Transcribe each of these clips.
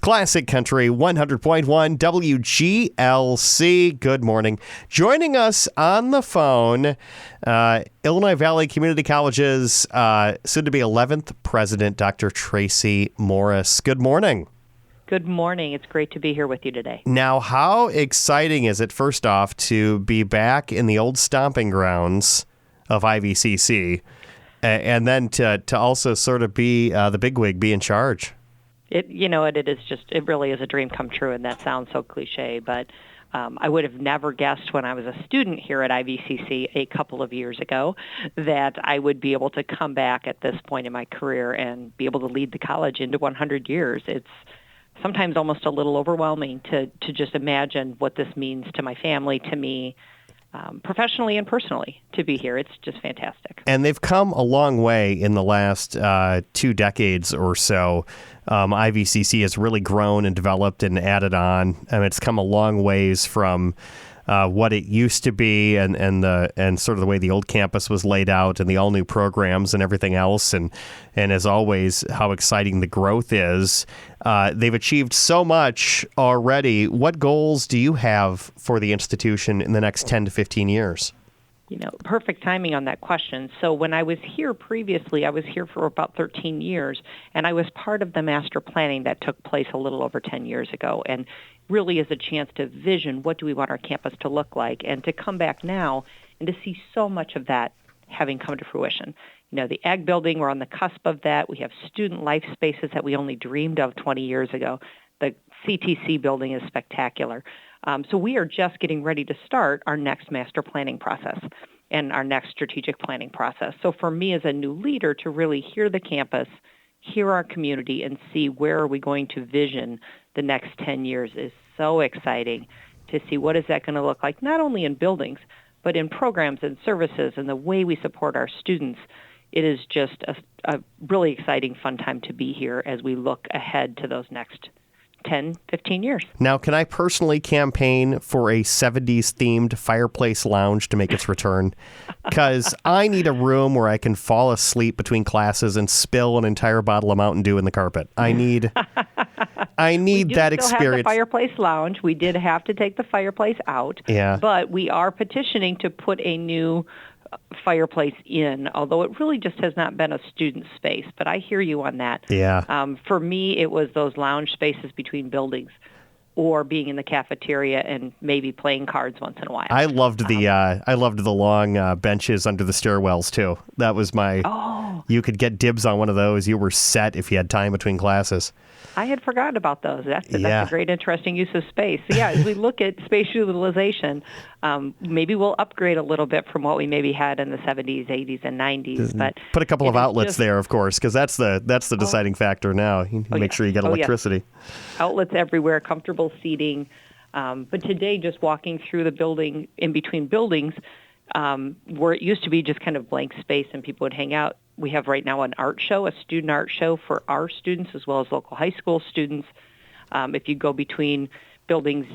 Classic Country 100.1 WGLC. Good morning. Joining us on the phone, Illinois Valley Community College's soon-to-be 11th president, Dr. Tracy Morris. Good morning. Good morning. It's great to be here with you today. Now, how exciting is it, first off, to be back in the old stomping grounds of IVCC, and then to also sort of be the bigwig, be in charge? It really is a dream come true, and that sounds so cliche, but I would have never guessed when I was a student here at IVCC a couple of years ago that I would be able to come back at this point in my career and be able to lead the college into 100 years. It's sometimes almost a little overwhelming to just imagine what this means to my family, to me, professionally and personally, to be here. It's just fantastic. And they've come a long way in the last 2 decades or so. IVCC has really grown and developed and added on. And it's come a long ways from what it used to be and sort of the way the old campus was laid out and the all new programs and everything else. And as always, how exciting the growth is. They've achieved so much already. What goals do you have for the institution in the next 10 to 15 years? Perfect timing on that question. So when I was here previously, I was here for about 13 years, and I was part of the master planning that took place a little over 10 years ago, and really is a chance to vision what do we want our campus to look like, and to come back now and to see so much of that having come to fruition. The Ag Building, we're on the cusp of that. We have student life spaces that we only dreamed of 20 years ago. The CTC building is spectacular. So we are just getting ready to start our next master planning process and our next strategic planning process. So for me as a new leader to really hear the campus, hear our community, and see where are we going to vision the next 10 years is so exciting to see what is that going to look like, not only in buildings, but in programs and services and the way we support our students. It is just a really exciting, fun time to be here as we look ahead to those next 10, 15 years. Now, can I personally campaign for a 70s-themed fireplace lounge to make its return? Because I need a room where I can fall asleep between classes and spill an entire bottle of Mountain Dew in the carpet. I need that experience. We still have the fireplace lounge. We did have to take the fireplace out. Yeah. But we are petitioning to put a new fireplace in, although it really just has not been a student space. But I hear you on that. Yeah. For me, it was those lounge spaces between buildings or being in the cafeteria and maybe playing cards once in a while. I loved the long benches under the stairwells, too. That was you could get dibs on one of those. You were set if you had time between classes. I had forgotten about those. That's a great, interesting use of space. So, as we look at space utilization, maybe we'll upgrade a little bit from what we maybe had in the 70s, 80s, and 90s. But put a couple of outlets there, of course, because that's the deciding factor now. You make sure you get electricity. Yes. Outlets everywhere, comfortable seating. But today, just walking through the building, in between buildings, where it used to be just kind of blank space and people would hang out, we have right now an art show, a student art show for our students as well as local high school students. If you go between buildings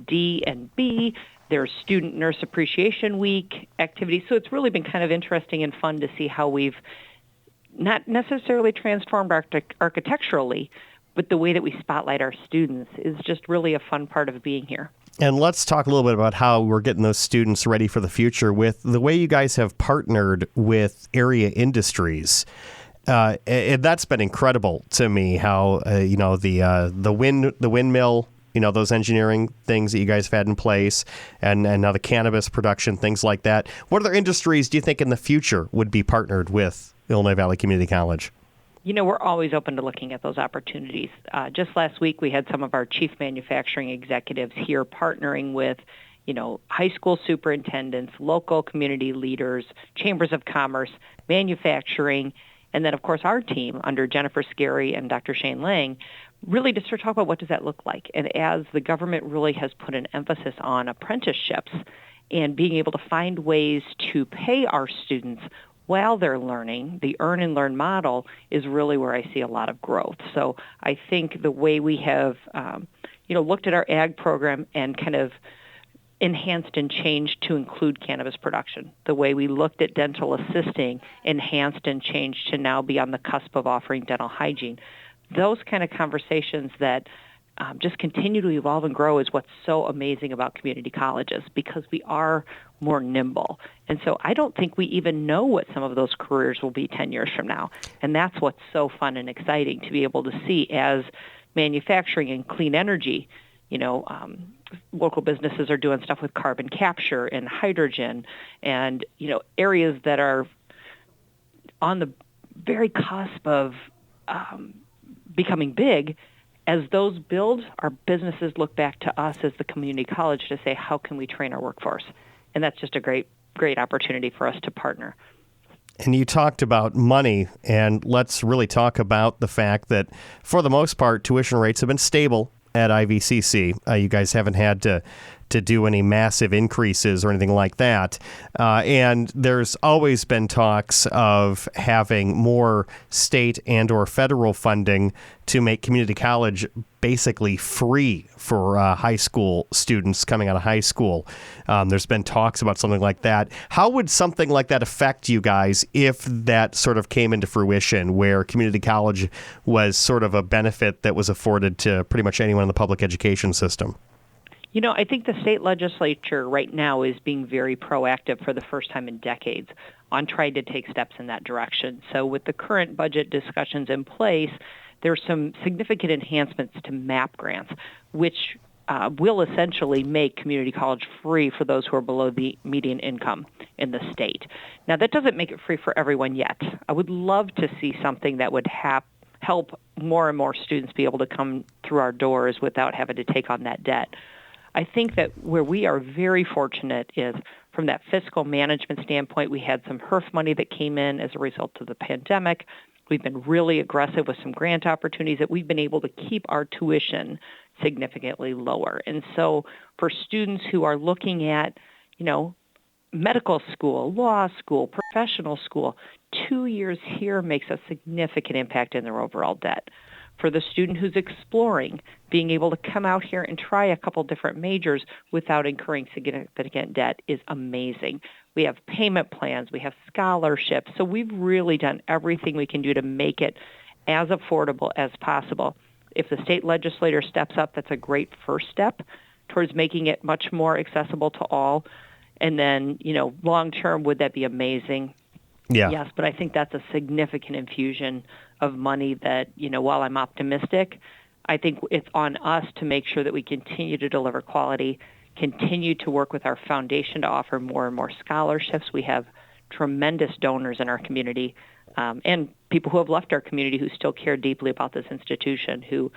D and B, there's Student Nurse Appreciation Week activities. So it's really been kind of interesting and fun to see how we've not necessarily transformed architecturally, but the way that we spotlight our students is just really a fun part of being here. And let's talk a little bit about how we're getting those students ready for the future with the way you guys have partnered with area industries. And that's been incredible to me, how, the windmill, those engineering things that you guys have had in place, and now the cannabis production, things like that. What other industries do you think in the future would be partnered with Illinois Valley Community College? We're always open to looking at those opportunities. Just last week, we had some of our chief manufacturing executives here partnering with, high school superintendents, local community leaders, chambers of commerce, manufacturing, and then, of course, our team under Jennifer Scarry and Dr. Shane Lang, really to start talking about what does that look like. And as the government really has put an emphasis on apprenticeships and being able to find ways to pay our students while they're learning, the earn and learn model is really where I see a lot of growth. So I think the way we have, looked at our ag program and kind of enhanced and changed to include cannabis production, the way we looked at dental assisting, enhanced and changed to now be on the cusp of offering dental hygiene, those kind of conversations that just continue to evolve and grow is what's so amazing about community colleges, because we are more nimble. And so I don't think we even know what some of those careers will be 10 years from now. And that's what's so fun and exciting to be able to see as manufacturing and clean energy, local businesses are doing stuff with carbon capture and hydrogen and, areas that are on the very cusp of becoming big. As those build, our businesses look back to us as the community college to say, how can we train our workforce? And that's just a great opportunity for us to partner. And you talked about money, and let's really talk about the fact that, for the most part, tuition rates have been stable at IVCC. You guys haven't had to do any massive increases or anything like that. And there's always been talks of having more state and or federal funding to make community college basically free for high school students coming out of high school. There's been talks about something like that. How would something like that affect you guys if that sort of came into fruition, where community college was sort of a benefit that was afforded to pretty much anyone in the public education system? I think the state legislature right now is being very proactive for the first time in decades on trying to take steps in that direction. So with the current budget discussions in place, there's some significant enhancements to MAP grants, which will essentially make community college free for those who are below the median income in the state. Now, that doesn't make it free for everyone yet. I would love to see something that would help more and more students be able to come through our doors without having to take on that debt. I think that where we are very fortunate is from that fiscal management standpoint, we had some HERF money that came in as a result of the pandemic. We've been really aggressive with some grant opportunities that we've been able to keep our tuition significantly lower. And so for students who are looking at, medical school, law school, professional school, 2 years here makes a significant impact in their overall debt. For the student who's exploring, being able to come out here and try a couple different majors without incurring significant debt is amazing. We have payment plans, we have scholarships, so we've really done everything we can do to make it as affordable as possible. If the state legislature steps up, that's a great first step towards making it much more accessible to all. And then, long term, would that be amazing? Yeah. Yes, but I think that's a significant infusion of money that, while I'm optimistic, I think it's on us to make sure that we continue to deliver quality, continue to work with our foundation to offer more and more scholarships. We have tremendous donors in our community and people who have left our community who still care deeply about this institution, who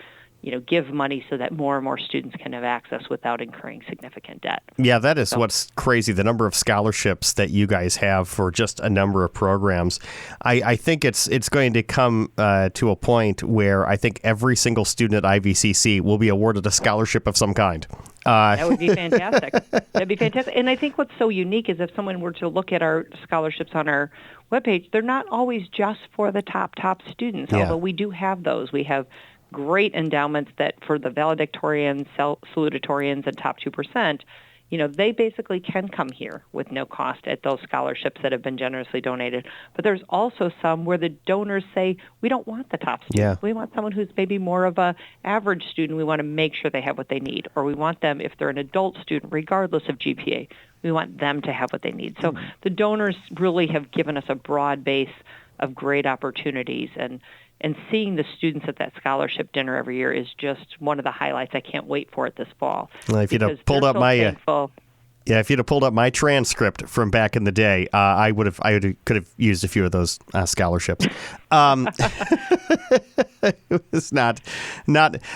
give money so that more and more students can have access without incurring significant debt. Yeah, that is what's crazy, the number of scholarships that you guys have for just a number of programs. I think it's going to come to a point where I think every single student at IVCC will be awarded a scholarship of some kind. That would be fantastic. That'd be fantastic. And I think what's so unique is if someone were to look at our scholarships on our webpage, they're not always just for the top students, although we do have those. We have great endowments that for the valedictorians, salutatorians, and top 2%, they basically can come here with no cost at those scholarships that have been generously donated. But there's also some where the donors say, we don't want the top student. Yeah. We want someone who's maybe more of a average student. We want to make sure they have what they need. Or we want them, if they're an adult student, regardless of GPA, we want them to have what they need. So the donors really have given us a broad base of great opportunities, and seeing the students at that scholarship dinner every year is just one of the highlights. I can't wait for it this fall. Well, if you'd have pulled up if you'd have pulled up my transcript from back in the day, I could have used a few of those scholarships. It was not.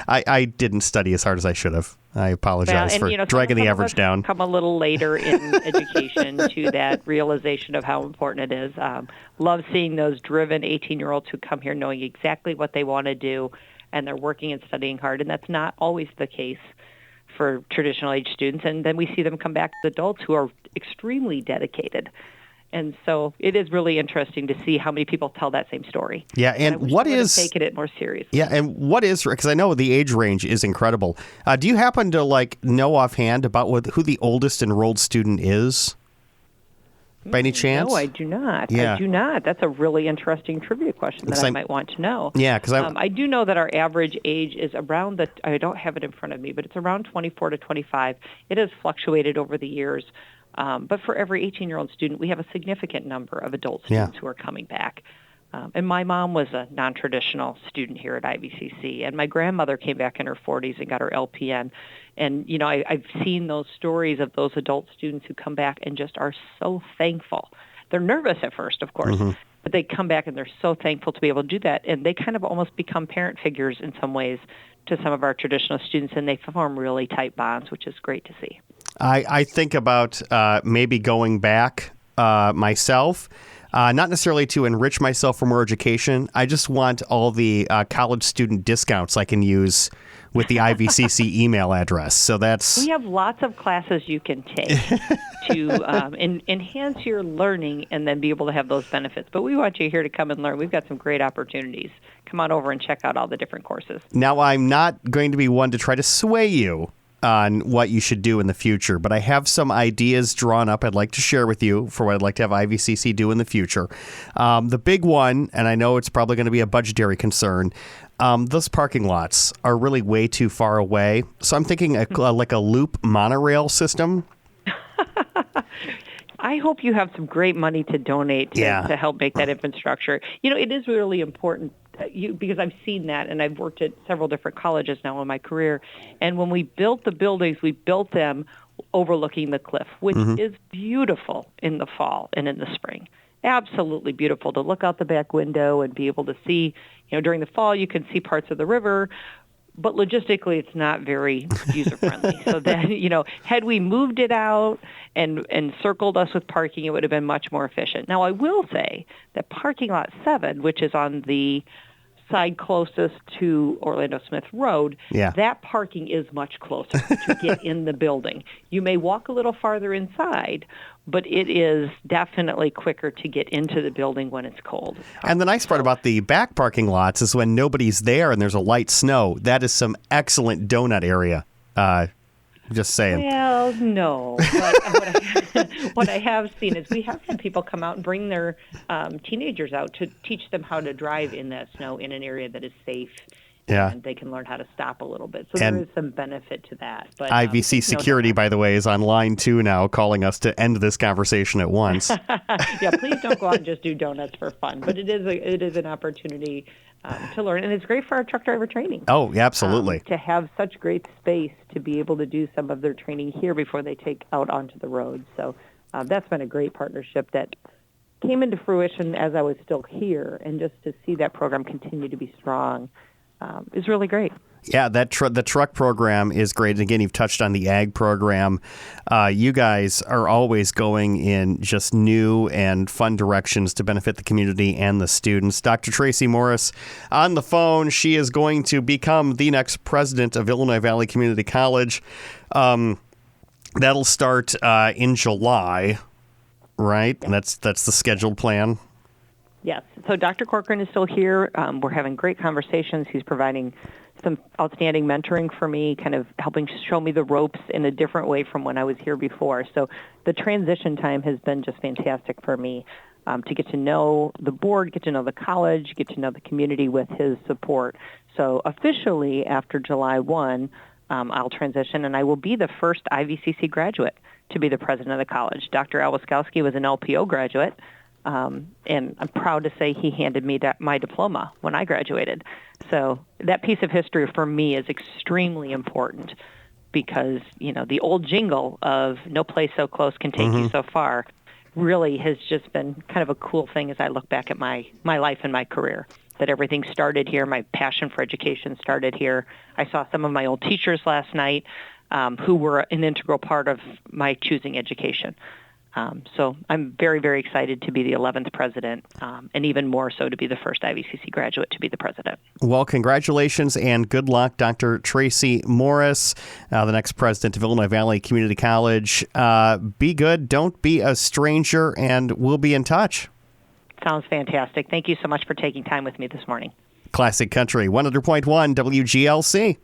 I didn't study as hard as I should have. I apologize for dragging the average down. Come a little later in education to that realization of how important it is. Love seeing those driven 18-year-olds who come here knowing exactly what they want to do, and they're working and studying hard. And that's not always the case for traditional age students. And then we see them come back as adults who are extremely dedicated. And so it is really interesting to see how many people tell that same story. Yeah, and what is taking it more seriously? Yeah, and what is, because I know the age range is incredible. Do you happen to know offhand about who the oldest enrolled student is? by any chance? No, I do not. Yeah. I do not. That's a really interesting trivia question that I might want to know. Yeah, because I do know that our average age is around I don't have it in front of me, but it's around 24 to 25. It has fluctuated over the years. But for every 18-year-old student, we have a significant number of adult students who are coming back. And my mom was a non-traditional student here at IVCC, and my grandmother came back in her 40s and got her LPN. And, I've seen those stories of those adult students who come back and just are so thankful. They're nervous at first, of course, but they come back and they're so thankful to be able to do that. And they kind of almost become parent figures in some ways to some of our traditional students, and they form really tight bonds, which is great to see. I think about maybe going back myself. Not necessarily to enrich myself for more education. I just want all the college student discounts I can use with the IVCC email address. So we have lots of classes you can take to enhance your learning and then be able to have those benefits. But we want you here to come and learn. We've got some great opportunities. Come on over and check out all the different courses. Now, I'm not going to be one to try to sway you on what you should do in the future, but I have some ideas drawn up I'd like to share with you for what I'd like to have IVCC do in the future. The big one, and I know it's probably going to be a budgetary concern, those parking lots are really way too far away. So I'm thinking like a loop monorail system. I hope you have some great money to donate to help make that infrastructure. It is really important because I've seen that, and I've worked at several different colleges now in my career. And when we built the buildings, we built them overlooking the cliff, which is beautiful in the fall and in the spring. Absolutely beautiful to look out the back window and be able to see. During the fall, you can see parts of the river. But logistically, it's not very user-friendly. So then, had we moved it out and circled us with parking, it would have been much more efficient. Now, I will say that parking lot 7, which is on the side closest to Orlando Smith Road, that parking is much closer to get in the building. You may walk a little farther inside, but it is definitely quicker to get into the building when it's cold. And the nice part about the back parking lots is when nobody's there and there's a light snow, that is some excellent donut area. Just saying. Well, no. But what I have seen is we have had people come out and bring their teenagers out to teach them how to drive in that snow in an area that is safe. Yeah. And they can learn how to stop a little bit. So there is some benefit to that. But IVC Security, by the way, is on line 2 now, calling us to end this conversation at once. Yeah, please don't go out and just do donuts for fun. But it is an opportunity to learn. And it's great for our truck driver training. Oh, yeah, absolutely. To have such great space to be able to do some of their training here before they take out onto the road. So that's been a great partnership that came into fruition as I was still here. And just to see that program continue to be strong is really great. Yeah, the truck program is great. And again, you've touched on the ag program. You guys are always going in just new and fun directions to benefit the community and the students. Dr. Tracy Morris on the phone. She is going to become the next president of Illinois Valley Community College. That'll start in July, right? Yeah. And that's the scheduled plan. Yes. So Dr. Corcoran is still here. We're having great conversations. He's providing some outstanding mentoring for me, kind of helping show me the ropes in a different way from when I was here before. So the transition time has been just fantastic for me to get to know the board, get to know the college, get to know the community with his support. So officially after July 1, I'll transition, and I will be the first IVCC graduate to be the president of the college. Dr. Wisgoski was an LPO graduate. And I'm proud to say he handed me my diploma when I graduated. So that piece of history for me is extremely important because, the old jingle of no place so close can take you so far really has just been kind of a cool thing as I look back at my life and my career, that everything started here. My passion for education started here. I saw some of my old teachers last night who were an integral part of my choosing education. So I'm very, very excited to be the 11th president, and even more so to be the first IVCC graduate to be the president. Well, congratulations and good luck, Dr. Tracy Morris, the next president of Illinois Valley Community College. Be good, don't be a stranger, and we'll be in touch. Sounds fantastic. Thank you so much for taking time with me this morning. Classic Country, 100.1 WGLC.